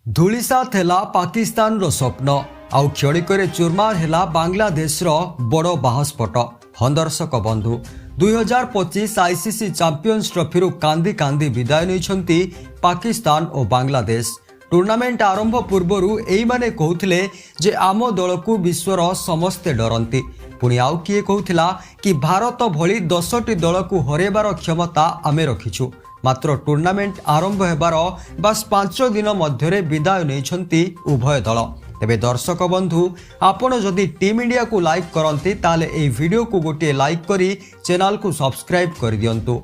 धूलिसात है पाकिस्तान रो स्वप्न आउ क्षणिक चूरमार है बांग्लादेश बड़ बाहस्फोट। हाँ दर्शक बंधु 2025 आईसीसी चैंपियंस ट्रॉफी कांदी कांदी विदाय नहीं पाकिस्तान और बांग्लादेश। टूर्नामेंट आरंभ पूर्वर यही माने कहते जे आम दल को विश्वर समस्ते डरती। पुणी आउ किए कहूला कि भारत भली 10टी दल को हरेबार क्षमता आमे रखिछु। मात्र टूर्नामेंट आरंभ होबार बस 5 दिन मध्य विदाय नहीं उभय दल। तेबे दर्शक बंधु आपण जदि टीम इंडिया को लाइक करती ताले ए वीडियो को गोटे लाइक करी चैनल को सब्सक्राइब कर दियंतु।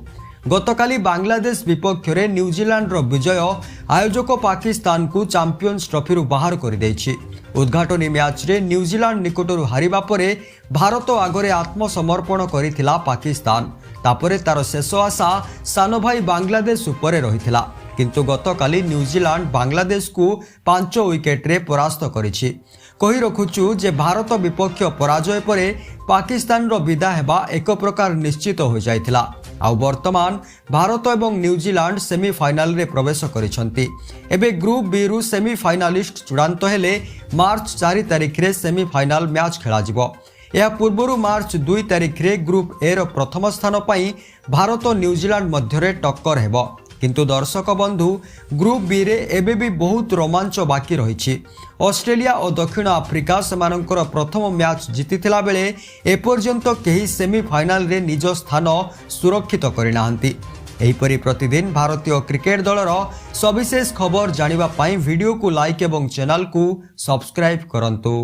गतकाली बांग्लादेश विपक्ष में न्यूजीलैंड रो विजय आयोजक पाकिस्तान को चैंपियंस ट्रॉफी बाहर कर देछि। उद्घाटनी मैच रे न्यूजीलैंड निकटरू हारिबा परे भारत आगरे आत्मसमर्पण करिथिला पाकिस्तान। तापरे तार शेष आशा सान भाई बांग्लादेश उपरे रहिथिला, किंतु गतकाली न्यूजीलैंड बांग्लादेश को 5 विकेट रे परास्त करिछि। कही रखुचु जे भारत विपक्ष पराजय परे पाकिस्तान रो विदा हेबा एक प्रकार निश्चित हो जाइथिला। आउ वर्तमान भारत एवं न्यूजीलैंड सेमीफाइनल रे प्रवेश करिसंती। एबे ग्रुप बी रु सेमीफाइनालिस्ट चूड़ांत हेले मार्च 4 तारिख रे सेमीफाइनल मैच खेला जिवो। यह पूर्व मार्च 2 तारिख रे ग्रुप ए रो प्रथम स्थान पई भारत और न्यूजीलैंड मध्य टक्कर हेबो। किंतु दर्शक बंधु ग्रुप बी रे एबे भी बहुत रोमांच बाकी रही। ऑस्ट्रेलिया और दक्षिण आफ्रिका सेमानंकर प्रथम मैच जीतिथिला बेले एपर्यंत केही सेमीफाइनल रे निज स्थान सुरक्षित करिनाहांती। एहीपरि प्रतिदिन भारतीय क्रिकेट दलर सविशेष खबर जानिबा पाई वीडियो को लाइक एवं चैनल को सब्सक्राइब करंतु।